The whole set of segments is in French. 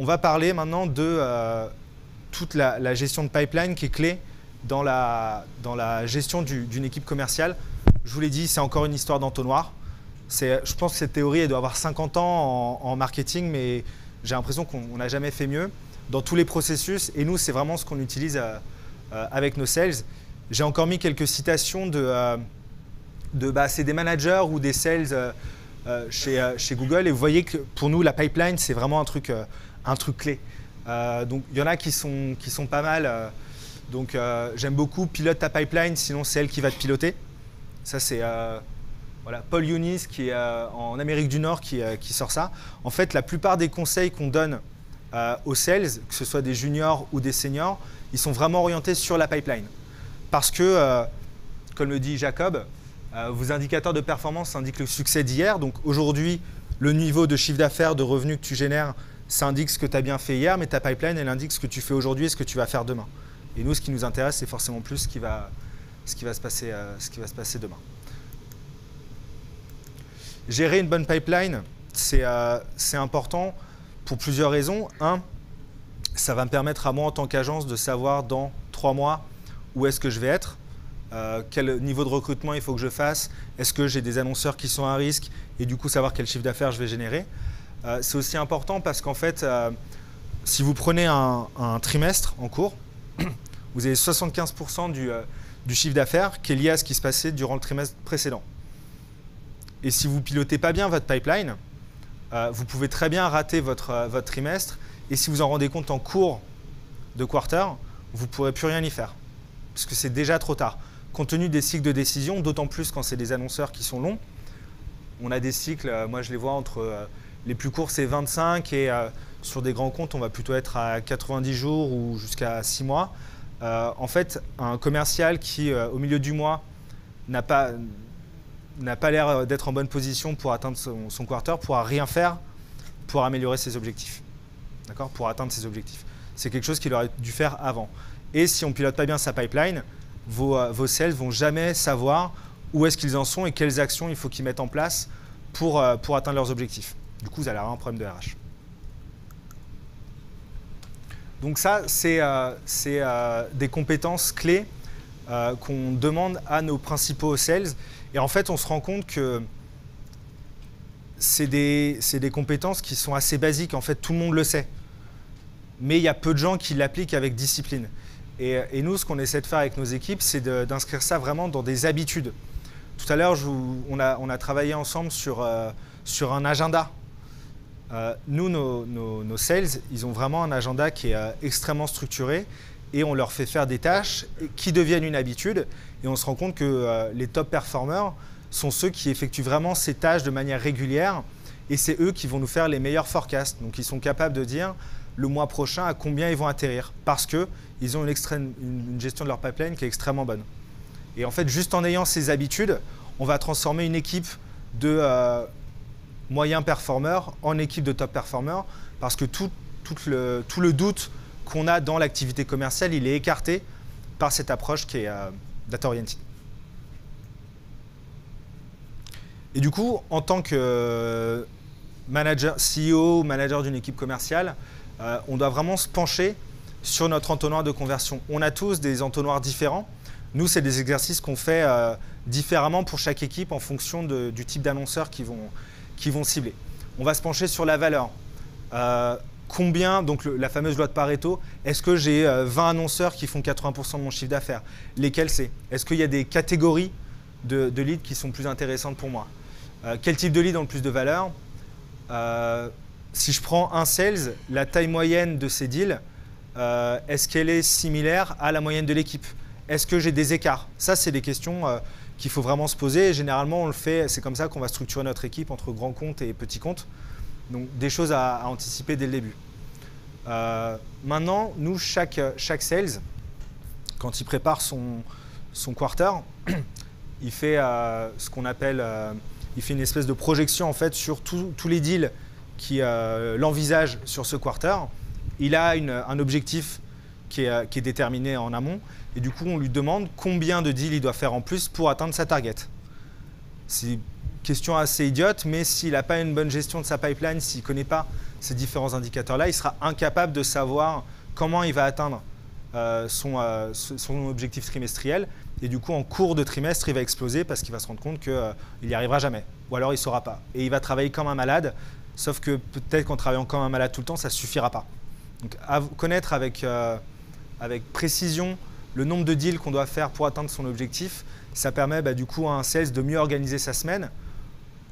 on va parler maintenant de toute la gestion de pipeline qui est clé dans la gestion d'une équipe commerciale. Je vous l'ai dit, c'est encore une histoire d'entonnoir. Je pense que cette théorie, elle doit avoir 50 ans en marketing, mais j'ai l'impression qu'on n'a jamais fait mieux dans tous les processus. Et nous, c'est vraiment ce qu'on utilise avec nos sales. J'ai encore mis quelques citations c'est des managers ou des sales chez Google. Et vous voyez que pour nous, la pipeline, c'est vraiment un truc clé. Donc, il y en a qui sont pas mal. J'aime beaucoup pilote ta pipeline, sinon c'est elle qui va te piloter. Ça, c'est Paul Younis qui est en Amérique du Nord qui sort ça. En fait, la plupart des conseils qu'on donne aux sales, que ce soit des juniors ou des seniors, ils sont vraiment orientés sur la pipeline. Parce que, comme le dit Jacob, vos indicateurs de performance indiquent le succès d'hier. Donc aujourd'hui, le niveau de chiffre d'affaires, de revenus que tu génères, ça indique ce que tu as bien fait hier, mais ta pipeline, elle indique ce que tu fais aujourd'hui et ce que tu vas faire demain. Et nous, ce qui nous intéresse, c'est forcément plus ce qui va se passer demain. Gérer une bonne pipeline, c'est important pour plusieurs raisons. Un, ça va me permettre à moi, en tant qu'agence, de savoir dans 3 mois où est-ce que je vais être, quel niveau de recrutement il faut que je fasse, est-ce que j'ai des annonceurs qui sont à risque et du coup savoir quel chiffre d'affaires je vais générer. C'est aussi important parce qu'en fait, si vous prenez un trimestre en cours, vous avez 75% du chiffre d'affaires qui est lié à ce qui se passait durant le trimestre précédent. Et si vous ne pilotez pas bien votre pipeline, vous pouvez très bien rater votre trimestre. Et si vous en rendez compte en cours de quarter, vous ne pourrez plus rien y faire. Parce que c'est déjà trop tard. Compte tenu des cycles de décision, d'autant plus quand c'est des annonceurs qui sont longs, on a des cycles, moi je les vois entre les plus courts c'est 25 et sur des grands comptes on va plutôt être à 90 jours ou jusqu'à 6 mois. En fait, un commercial qui au milieu du mois n'a pas l'air d'être en bonne position pour atteindre son quarter, pourra rien faire pour améliorer ses objectifs. D'accord ? Pour atteindre ses objectifs. C'est quelque chose qu'il aurait dû faire avant. Et si on ne pilote pas bien sa pipeline, vos sales ne vont jamais savoir où est-ce qu'ils en sont et quelles actions il faut qu'ils mettent en place pour atteindre leurs objectifs. Du coup, vous allez avoir un problème de RH. Donc ça, c'est des compétences clés qu'on demande à nos principaux sales. Et en fait, on se rend compte que c'est des compétences qui sont assez basiques. En fait, tout le monde le sait. Mais il y a peu de gens qui l'appliquent avec discipline. Et nous, ce qu'on essaie de faire avec nos équipes, c'est d'inscrire ça vraiment dans des habitudes. Tout à l'heure, on a travaillé ensemble sur un agenda. Nous, nos sales, ils ont vraiment un agenda qui est extrêmement structuré et on leur fait faire des tâches qui deviennent une habitude. Et on se rend compte que les top performers sont ceux qui effectuent vraiment ces tâches de manière régulière et c'est eux qui vont nous faire les meilleurs forecasts. Donc, ils sont capables de dire le mois prochain à combien ils vont atterrir parce qu'ils ont une gestion de leur pipeline qui est extrêmement bonne. Et en fait, juste en ayant ces habitudes, on va transformer une équipe de moyens performeurs en équipe de top performers parce que tout le doute qu'on a dans l'activité commerciale, il est écarté par cette approche qui est data-oriented. Et du coup, en tant que manager, CEO ou manager d'une équipe commerciale, on doit vraiment se pencher sur notre entonnoir de conversion. On a tous des entonnoirs différents. Nous, c'est des exercices qu'on fait différemment pour chaque équipe en fonction du type d'annonceurs qui vont cibler. On va se pencher sur la valeur. Combien, donc la fameuse loi de Pareto, est-ce que j'ai 20 annonceurs qui font 80% de mon chiffre d'affaires? Lesquels c'est? Est-ce qu'il y a des catégories de leads qui sont plus intéressantes pour moi? Quel type de lead ont le plus de valeur? Si je prends un sales, la taille moyenne de ces deals, est-ce qu'elle est similaire à la moyenne de l'équipe? Est-ce que j'ai des écarts? Ça, c'est des questions qu'il faut vraiment se poser. Et généralement, on le fait, c'est comme ça qu'on va structurer notre équipe entre grands comptes et petits comptes. Donc, des choses à anticiper dès le début. Maintenant, nous, chaque sales, quand il prépare son quarter, il fait ce qu'on appelle, il fait une espèce de projection en fait sur tous les deals qui l'envisage sur ce quarter. Il a un objectif qui est déterminé en amont. Et du coup, on lui demande combien de deals il doit faire en plus pour atteindre sa target. C'est une question assez idiote, mais s'il n'a pas une bonne gestion de sa pipeline, s'il ne connaît pas ces différents indicateurs-là, il sera incapable de savoir comment il va atteindre son objectif trimestriel. Et du coup, en cours de trimestre, il va exploser parce qu'il va se rendre compte qu'il n'y arrivera jamais. Ou alors, il ne saura pas. Et il va travailler comme un malade, sauf que peut-être qu'en travaillant comme un malade tout le temps, ça ne suffira pas. Donc, connaître avec précision le nombre de deals qu'on doit faire pour atteindre son objectif, ça permet du coup à un sales de mieux organiser sa semaine.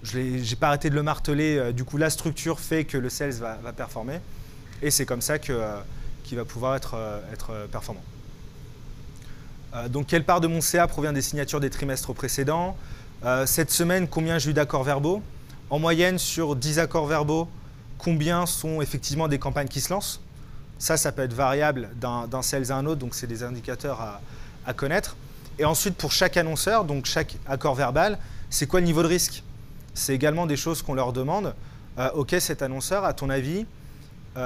Je n'ai pas arrêté de le marteler, du coup la structure fait que le sales va performer et c'est comme ça qu'il va pouvoir être performant. Donc quelle part de mon CA provient des signatures des trimestres précédents? Cette semaine, combien j'ai eu d'accords verbaux? En moyenne, sur 10 accords verbaux, combien sont effectivement des campagnes qui se lancent? Ça peut être variable d'un sales à un autre, donc c'est des indicateurs à connaître. Et ensuite, pour chaque annonceur, donc chaque accord verbal, c'est quoi le niveau de risque? C'est également des choses qu'on leur demande. OK, cet annonceur, à ton avis,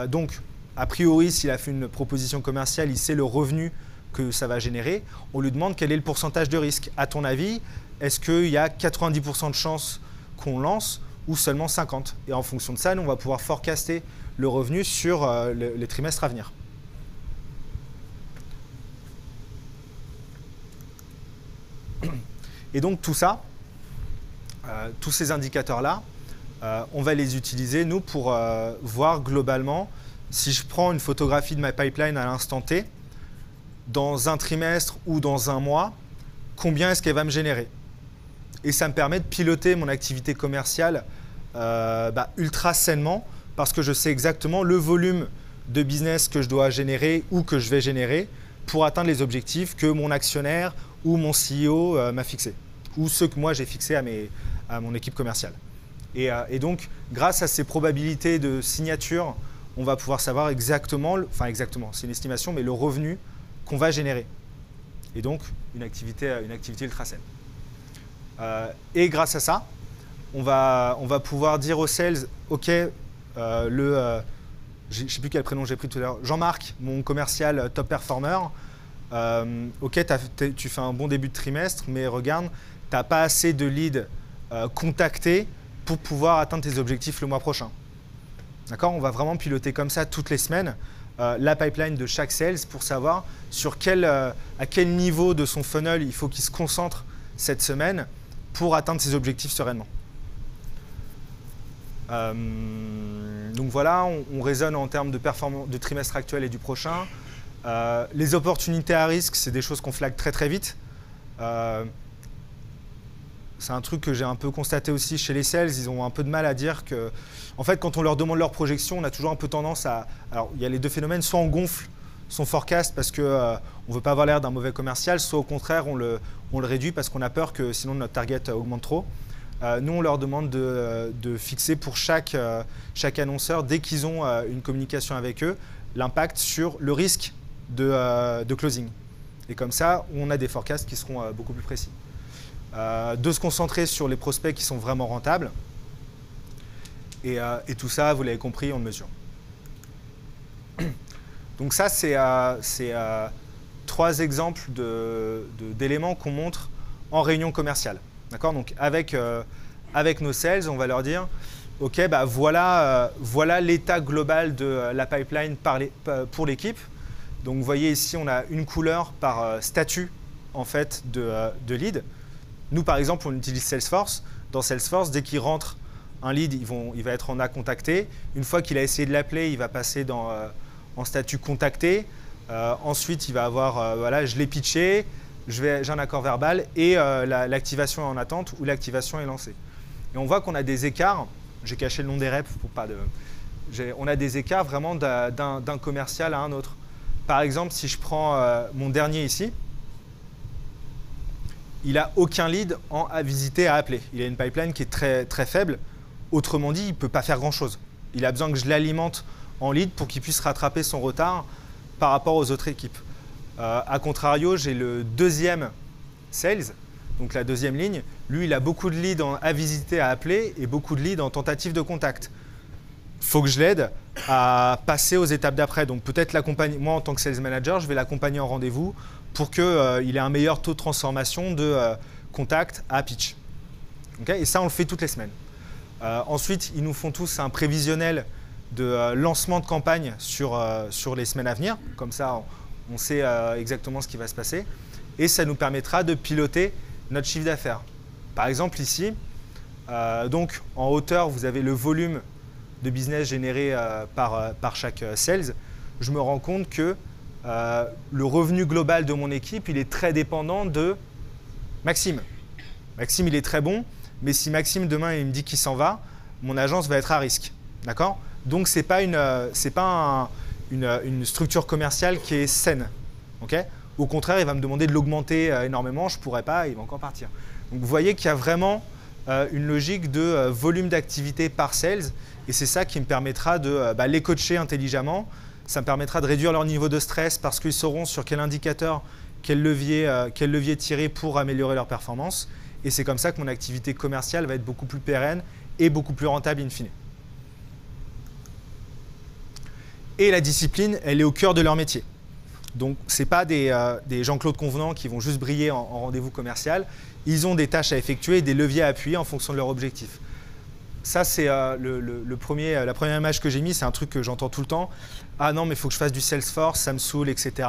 donc a priori, s'il a fait une proposition commerciale, il sait le revenu que ça va générer. On lui demande quel est le pourcentage de risque. À ton avis, est-ce qu'il y a 90% de chances qu'on lance ou seulement 50%? Et en fonction de ça, nous, on va pouvoir forecaster le revenu sur les trimestres à venir. Et donc tout ça, tous ces indicateurs-là, on va les utiliser, nous, pour voir globalement, si je prends une photographie de ma pipeline à l'instant T, dans un trimestre ou dans un mois, combien est-ce qu'elle va me générer? Et ça me permet de piloter mon activité commerciale ultra sainement, parce que je sais exactement le volume de business que je dois générer ou que je vais générer pour atteindre les objectifs que mon actionnaire ou mon CEO m'a fixé, ou ceux que moi j'ai fixés à mon équipe commerciale. Et donc, grâce à ces probabilités de signature, on va pouvoir savoir exactement, c'est une estimation, mais le revenu qu'on va générer. Et donc, une activité ultra saine. Et grâce à ça, on va pouvoir dire aux sales, OK, je ne sais plus quel prénom j'ai pris tout à l'heure, Jean-Marc, mon commercial top performer, OK, tu fais un bon début de trimestre, mais regarde, tu n'as pas assez de leads contactés pour pouvoir atteindre tes objectifs le mois prochain. D'accord? On va vraiment piloter comme ça toutes les semaines la pipeline de chaque sales pour savoir à quel niveau de son funnel il faut qu'il se concentre cette semaine pour atteindre ses objectifs sereinement. Donc voilà, on raisonne en termes de performance de trimestre actuel et du prochain. Les opportunités à risque, c'est des choses qu'on flague très très vite. C'est un truc que j'ai un peu constaté aussi chez les sales. Ils ont un peu de mal à dire que, en fait, quand on leur demande leur projection, on a toujours un peu tendance à. Alors, il y a les deux phénomènes. Soit on gonfle son forecast parce qu'on ne veut pas avoir l'air d'un mauvais commercial, soit au contraire, on le réduit parce qu'on a peur que sinon notre target augmente trop. Nous, on leur demande de fixer pour chaque annonceur, dès qu'ils ont une communication avec eux, l'impact sur le risque de closing. Et comme ça, on a des forecasts qui seront beaucoup plus précis. De se concentrer sur les prospects qui sont vraiment rentables. Et tout ça, vous l'avez compris, on le mesure. Donc ça, c'est 3 exemples d'éléments qu'on montre en réunion commerciale. D'accord? Donc avec nos sales, on va leur dire, OK, voilà l'état global de la pipeline pour l'équipe. Donc vous voyez ici, on a une couleur par statut en fait, de lead. Nous, par exemple, on utilise Salesforce. Dans Salesforce, dès qu'il rentre un lead, il va être en A contacté. Une fois qu'il a essayé de l'appeler, il va passer en statut contacté. Ensuite, il va avoir, voilà, je l'ai pitché, j'ai un accord verbal et l'activation est en attente ou l'activation est lancée. Et on voit qu'on a des écarts. J'ai caché le nom des reps pour pas de. On a des écarts vraiment d'un commercial à un autre. Par exemple, si je prends mon dernier ici, il n'a aucun lead à visiter, à appeler. Il a une pipeline qui est très, très faible. Autrement dit, il ne peut pas faire grand-chose. Il a besoin que je l'alimente en lead pour qu'il puisse rattraper son retard par rapport aux autres équipes. A contrario, j'ai le deuxième sales, donc la deuxième ligne. Lui, il a beaucoup de leads à visiter, à appeler et beaucoup de leads en tentative de contact. Il faut que je l'aide à passer aux étapes d'après. Donc peut-être l'accompagner. Moi, en tant que sales manager, je vais l'accompagner en rendez-vous pour qu'il ait un meilleur taux de transformation de contact à pitch. Okay? Et ça, on le fait toutes les semaines. Ensuite, ils nous font tous un prévisionnel de lancement de campagne sur les semaines à venir. Comme ça, on sait exactement ce qui va se passer. Et ça nous permettra de piloter notre chiffre d'affaires. Par exemple, ici, donc en hauteur, vous avez le volume de business généré par chaque sales. Je me rends compte que le revenu global de mon équipe, il est très dépendant de Maxime. Maxime, il est très bon, mais si Maxime, demain, il me dit qu'il s'en va, mon agence va être à risque. D'accord? Donc, ce n'est pas, une structure commerciale qui est saine. Okay? Au contraire, il va me demander de l'augmenter énormément, je ne pourrais pas, il va encore partir. Donc, vous voyez qu'il y a vraiment une logique de volume d'activité par sales, et c'est ça qui me permettra de les coacher intelligemment. Ça me permettra de réduire leur niveau de stress parce qu'ils sauront sur quel indicateur, quel levier tirer pour améliorer leur performance. Et c'est comme ça que mon activité commerciale va être beaucoup plus pérenne et beaucoup plus rentable in fine. Et la discipline, elle est au cœur de leur métier. Donc, ce n'est pas des Jean-Claude Convenant qui vont juste briller en rendez-vous commercial. Ils ont des tâches à effectuer et des leviers à appuyer en fonction de leur objectif. Ça, c'est la première image que j'ai mise, c'est un truc que j'entends tout le temps. Ah non, mais il faut que je fasse du Salesforce, ça me saoule, etc.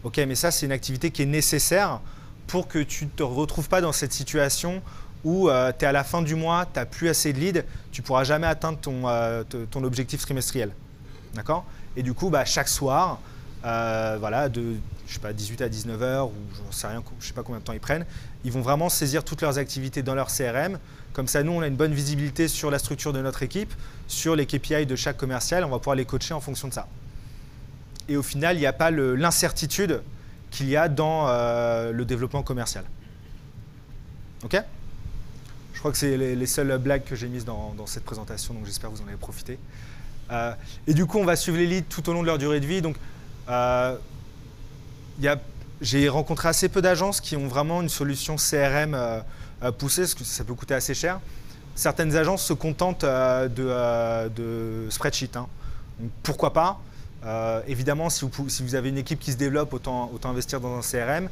Ok, mais ça, c'est une activité qui est nécessaire pour que tu ne te retrouves pas dans cette situation où tu es à la fin du mois, tu n'as plus assez de leads, tu ne pourras jamais atteindre ton objectif trimestriel. D'accord? Et du coup, chaque soir, voilà, de je sais pas, 18 à 19 h, ou je sais rien, je sais pas combien de temps ils prennent, ils vont vraiment saisir toutes leurs activités dans leur CRM. Comme ça, nous, on a une bonne visibilité sur la structure de notre équipe, sur les KPI de chaque commercial. On va pouvoir les coacher en fonction de ça. Et au final, il n'y a pas l'incertitude qu'il y a dans le développement commercial. OK? Je crois que c'est les seules blagues que j'ai mises dans cette présentation, donc j'espère que vous en avez profité. Et du coup, on va suivre les leads tout au long de leur durée de vie. Donc, j'ai rencontré assez peu d'agences qui ont vraiment une solution CRM poussée, parce que ça peut coûter assez cher. Certaines agences se contentent de spreadsheet. Hein. Donc, pourquoi pas? Évidemment, si vous avez une équipe qui se développe, autant investir dans un CRM.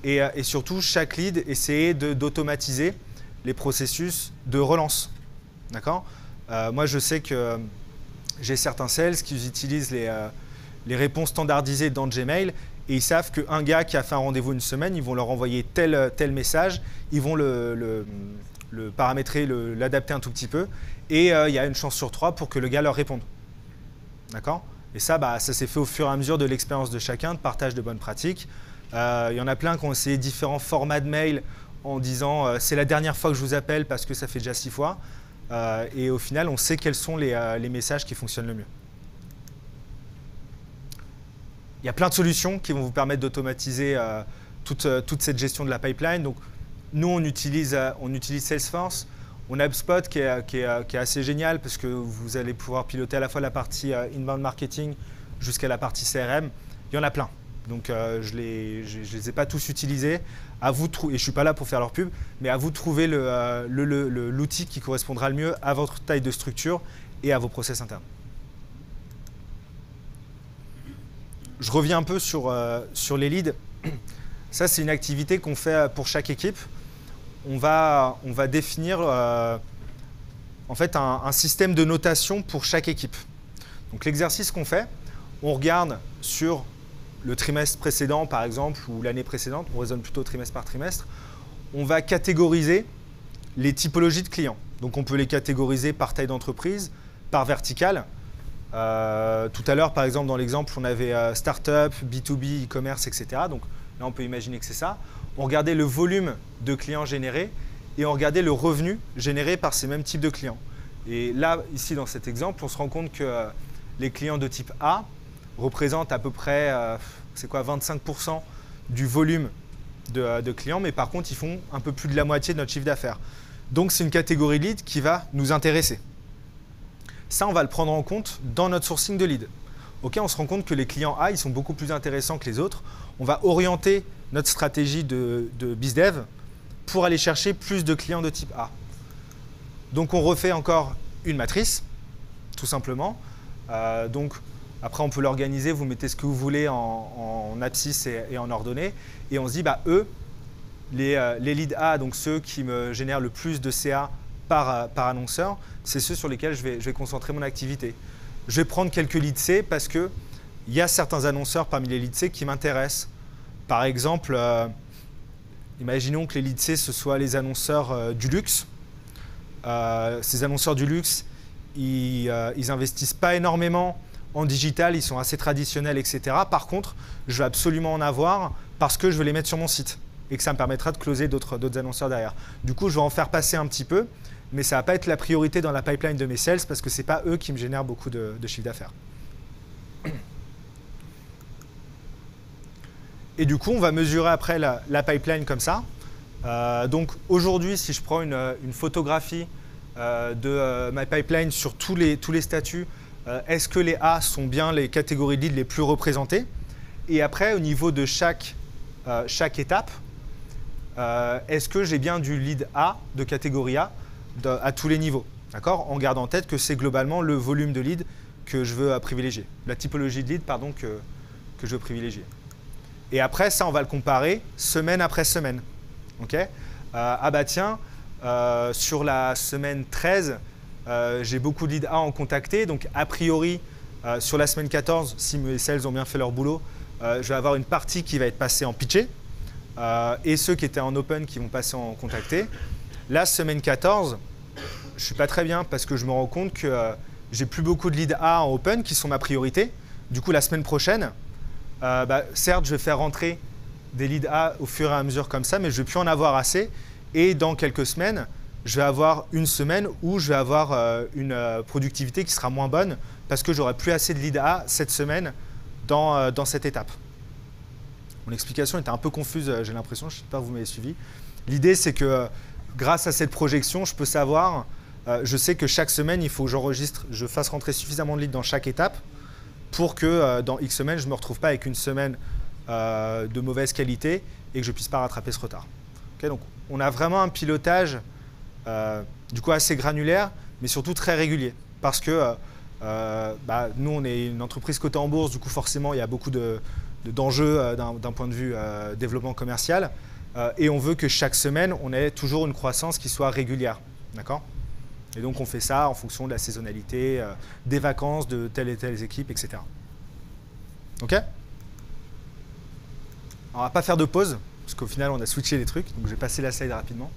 Et surtout, chaque lead, essayer d'automatiser les processus de relance. D'accord? Moi, je sais que j'ai certains sales qui utilisent les réponses standardisées dans Gmail et ils savent qu'un gars qui a fait un rendez-vous une semaine, ils vont leur envoyer tel message, ils vont le paramétrer, l'adapter un tout petit peu et il y a une chance sur 3 pour que le gars leur réponde. D'accord? Et ça, ça s'est fait au fur et à mesure de l'expérience de chacun, de partage de bonnes pratiques. Il y en a plein qui ont essayé différents formats de mail en disant c'est la dernière fois que je vous appelle parce que ça fait déjà 6 fois. Et au final, on sait quels sont les messages qui fonctionnent le mieux. Il y a plein de solutions qui vont vous permettre d'automatiser toute cette gestion de la pipeline. Donc, nous, on utilise Salesforce. On a HubSpot qui est assez génial parce que vous allez pouvoir piloter à la fois la partie inbound marketing jusqu'à la partie CRM. Il y en a plein. Donc, je les ai pas tous utilisés. À vous et je ne suis pas là pour faire leur pub, mais à vous de trouver l'outil qui correspondra le mieux à votre taille de structure et à vos process internes. Je reviens un peu sur les leads. Ça, c'est une activité qu'on fait pour chaque équipe. On va définir en fait un système de notation pour chaque équipe. Donc l'exercice qu'on fait, on regarde sur le trimestre précédent, par exemple, ou l'année précédente, on raisonne plutôt trimestre par trimestre, on va catégoriser les typologies de clients. Donc on peut les catégoriser par taille d'entreprise, par verticale. Tout à l'heure, par exemple, dans l'exemple, on avait startup, B2B, e-commerce, etc. Donc là, on peut imaginer que c'est ça. On regardait le volume de clients générés et on regardait le revenu généré par ces mêmes types de clients. Et là, ici, dans cet exemple, on se rend compte que les clients de type A représentent à peu près 25% du volume de clients, mais par contre, ils font un peu plus de la moitié de notre chiffre d'affaires. Donc, c'est une catégorie lead qui va nous intéresser. Ça, on va le prendre en compte dans notre sourcing de lead. Ok, on se rend compte que les clients A, ils sont beaucoup plus intéressants que les autres. On va orienter notre stratégie de BizDev pour aller chercher plus de clients de type A. Donc, on refait encore une matrice, tout simplement. Donc, après, on peut l'organiser. Vous mettez ce que vous voulez en abscisse et en ordonnée. Et on se dit, eux, les leads A, donc ceux qui me génèrent le plus de CA par annonceur, c'est ceux sur lesquels je vais concentrer mon activité. je vais prendre quelques leads C parce qu'il y a certains annonceurs parmi les leads C qui m'intéressent. Par exemple, imaginons que les leads C, ce soient les annonceurs du luxe. Ces annonceurs du luxe, ils investissent pas énormément en digital, ils sont assez traditionnels, etc. Par contre, je vais absolument en avoir parce que je veux les mettre sur mon site et que ça me permettra de closer d'autres annonceurs derrière. Du coup, je vais en faire passer un petit peu, mais ça ne va pas être la priorité dans la pipeline de mes sales parce que ce n'est pas eux qui me génèrent beaucoup de chiffre d'affaires. Et du coup, on va mesurer après la pipeline comme ça. Donc aujourd'hui, si je prends une photographie de ma pipeline sur tous les statuts, est-ce que les A sont bien les catégories de leads les plus représentées? Et après, au niveau de chaque étape, est-ce que j'ai bien du lead A, de catégorie A, à tous les niveaux, d'accord? En gardant en tête que c'est globalement le volume de lead que je veux privilégier, la typologie de lead pardon, que je veux privilégier. Et après, ça, on va le comparer semaine après semaine. Okay, ah bah tiens, sur la semaine 13, j'ai beaucoup de leads A en contacté. Donc, a priori, sur la semaine 14, si mes sales ont bien fait leur boulot, je vais avoir une partie qui va être passée en pitché et ceux qui étaient en open qui vont passer en contacté. La semaine 14, je ne suis pas très bien parce que je me rends compte que j'ai plus beaucoup de leads A en open qui sont ma priorité. Du coup, la semaine prochaine, certes, je vais faire rentrer des leads A au fur et à mesure comme ça, mais je ne vais plus en avoir assez. Et dans quelques semaines, je vais avoir une semaine où je vais avoir une productivité qui sera moins bonne parce que j'aurai plus assez de leads A cette semaine dans cette étape. Mon explication était un peu confuse, j'ai l'impression, je ne sais pas si vous m'avez suivi. L'idée, c'est que grâce à cette projection, je peux savoir, je sais que chaque semaine, il faut que je fasse rentrer suffisamment de leads dans chaque étape pour que dans X semaines, je ne me retrouve pas avec une semaine de mauvaise qualité et que je ne puisse pas rattraper ce retard. Okay, donc, on a vraiment un pilotage du coup assez granulaire, mais surtout très régulier. Parce que nous, on est une entreprise cotée en bourse, du coup, forcément, il y a beaucoup d'enjeux d'un point de vue développement commercial. Et on veut que chaque semaine, on ait toujours une croissance qui soit régulière. D'accord ? Et donc, on fait ça en fonction de la saisonnalité, des vacances de telle et telle équipe, etc. OK ? On ne va pas faire de pause, parce qu'au final, on a switché les trucs. Donc, je vais passer la slide rapidement.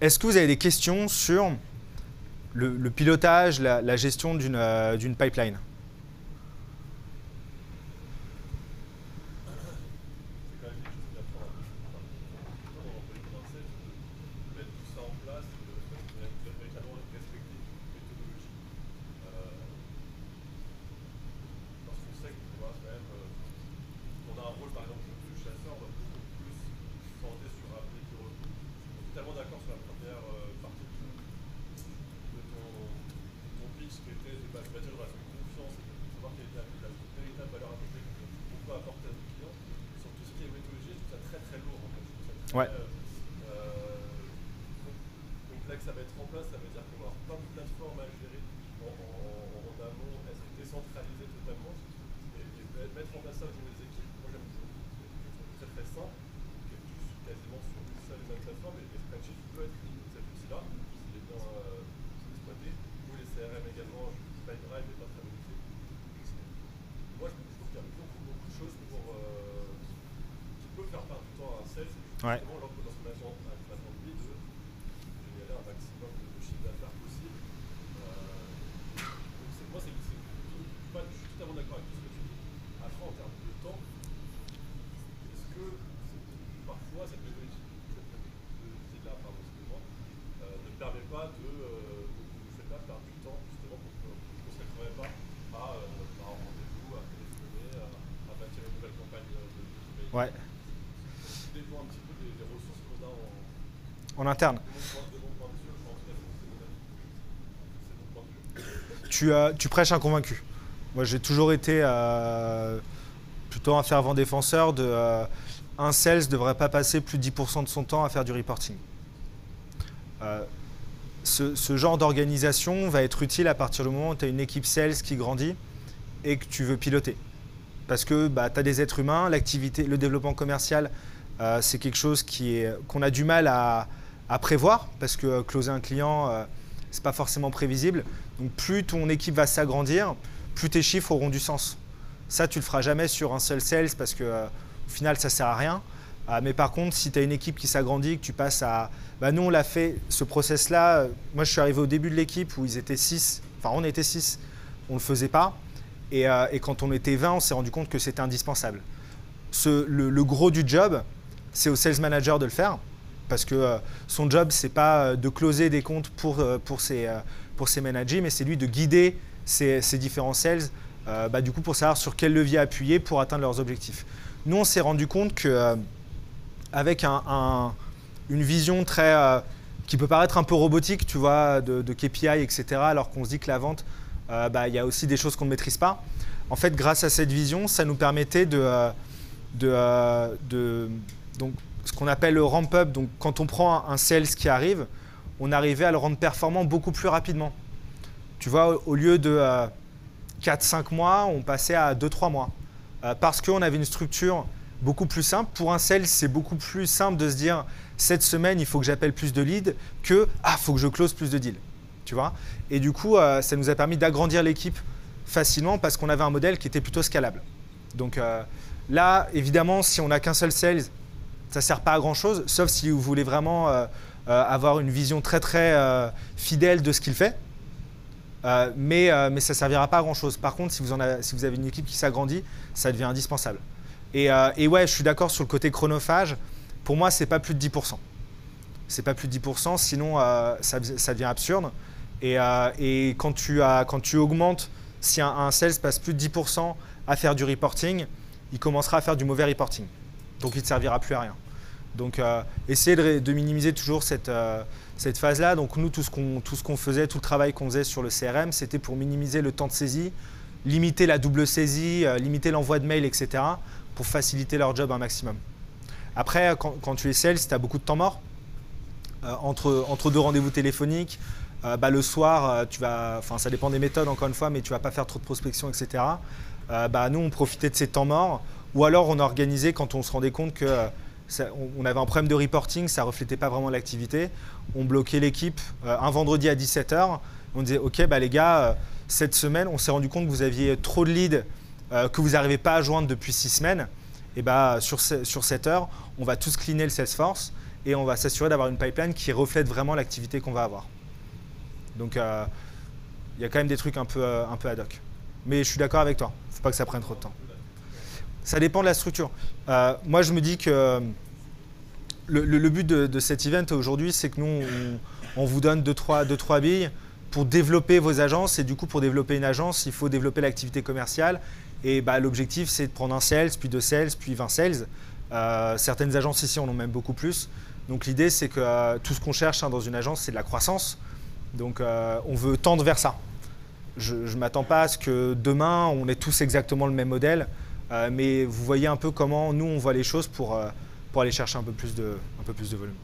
Est-ce que vous avez des questions sur le pilotage, la gestion d'une pipeline ? Ouais. Complexe à mettre en place, ça veut dire qu'on va avoir plein de plateformes à gérer en amont, elles sont décentralisées totalement. Et mettre en place ça au niveau des équipes, moi j'aime beaucoup. C'est très simple, qui est quasiment sur une seule et même plateforme, et Spreadsheet peut être cet outil-là, s'il est bien exploité. Nous, les CRM également, Pipedrive n'est pas très maîtrisé. Moi, je trouve qu'il y a beaucoup de choses qui peuvent faire perdre du temps à un sales. Ouais. Lorsqu'on a envie de générer un maximum de chiffre d'affaires possible. Moi, je suis totalement d'accord avec tout ce que tu dis. Après, en termes de temps, est-ce que parfois cette méthodologie-là, ne permet pas de nous faire perdre du temps justement pour qu'on ne se retrouve pas à un rendez-vous, à téléphoner, à bâtir une nouvelle campagne de Ouais. dépend un petit peu des ressources qu'on a en interne. Tu prêches un convaincu. Moi, j'ai toujours été plutôt un fervent défenseur de un sales ne devrait pas passer plus de 10% de son temps à faire du reporting. Ce genre d'organisation va être utile à partir du moment où tu as une équipe sales qui grandit et que tu veux piloter. Parce que tu as des êtres humains, l'activité, le développement commercial, c'est quelque chose qu'on a du mal à prévoir parce que closer un client, c'est pas forcément prévisible. Donc plus ton équipe va s'agrandir, plus tes chiffres auront du sens. Ça, tu le feras jamais sur un seul sales parce que au final, ça sert à rien. Mais par contre, si tu as une équipe qui s'agrandit, que tu passes à… nous, on l'a fait, ce process-là. Moi, je suis arrivé au début de l'équipe où ils étaient 6. Enfin, on était 6. On ne le faisait pas. Et quand on était 20, on s'est rendu compte que c'était indispensable. Le gros du job, c'est au sales manager de le faire. Parce que son job, ce n'est pas de closer des comptes pour ses managers, mais c'est lui de guider ces différents sales du coup, pour savoir sur quel levier appuyer pour atteindre leurs objectifs. Nous, on s'est rendu compte qu'avec une vision qui peut paraître un peu robotique, tu vois, de KPI, etc., alors qu'on se dit que la vente, y a aussi des choses qu'on ne maîtrise pas. En fait, grâce à cette vision, ça nous permettait donc, ce qu'on appelle le ramp-up. Donc, quand on prend un sales qui arrive, on arrivait à le rendre performant beaucoup plus rapidement. Tu vois, au lieu de 4-5 mois, on passait à 2-3 mois. Parce qu'on avait une structure beaucoup plus simple. Pour un sales, c'est beaucoup plus simple de se dire cette semaine, il faut que j'appelle plus de leads que il faut que je close plus de deals. Tu vois. Et du coup, ça nous a permis d'agrandir l'équipe facilement parce qu'on avait un modèle qui était plutôt scalable. Donc là, évidemment, si on n'a qu'un seul sales, ça ne sert pas à grand-chose, sauf si vous voulez vraiment avoir une vision très fidèle de ce qu'il fait. Mais ça ne servira pas à grand-chose. Par contre, si vous avez une équipe qui s'agrandit, ça devient indispensable. Et ouais, je suis d'accord sur le côté chronophage. Pour moi, ce n'est pas plus de 10%. C'est pas plus de 10%, sinon ça devient absurde. Et quand tu augmentes, si un sales passe plus de 10% à faire du reporting, il commencera à faire du mauvais reporting. Donc, il ne te servira plus à rien. Donc, essayez de minimiser toujours cette phase-là. Donc, nous, tout ce qu'on faisait, tout le travail qu'on faisait sur le CRM, c'était pour minimiser le temps de saisie, limiter la double saisie, limiter l'envoi de mails, etc., pour faciliter leur job un maximum. Après, quand tu es sales, tu as beaucoup de temps mort. Entre deux rendez-vous téléphoniques, le soir, ça dépend des méthodes encore une fois, mais tu ne vas pas faire trop de prospection, etc. Nous, on profitait de ces temps morts. Ou alors, on a organisé quand on se rendait compte qu'on avait un problème de reporting, ça ne reflétait pas vraiment l'activité. On bloquait l'équipe un vendredi à 17h. On disait, OK, les gars, cette semaine, on s'est rendu compte que vous aviez trop de leads que vous n'arrivez pas à joindre depuis 6 semaines. Et sur cette heure, on va tous cleaner le Salesforce et on va s'assurer d'avoir une pipeline qui reflète vraiment l'activité qu'on va avoir. Donc, il y a quand même des trucs un peu ad hoc. Mais je suis d'accord avec toi, il ne faut pas que ça prenne trop de temps. Ça dépend de la structure. Moi, je me dis que le but de cet event aujourd'hui, c'est que nous, on vous donne 2-3 billes pour développer vos agences. Et du coup, pour développer une agence, il faut développer l'activité commerciale. Et l'objectif, c'est de prendre un sales, puis 2 sales, puis 20 sales. Certaines agences ici en ont même beaucoup plus. Donc l'idée, c'est que tout ce qu'on cherche dans une agence, c'est de la croissance. Donc on veut tendre vers ça. Je ne m'attends pas à ce que demain, on ait tous exactement le même modèle. Mais vous voyez un peu comment nous, on voit les choses pour aller chercher un peu plus de volume.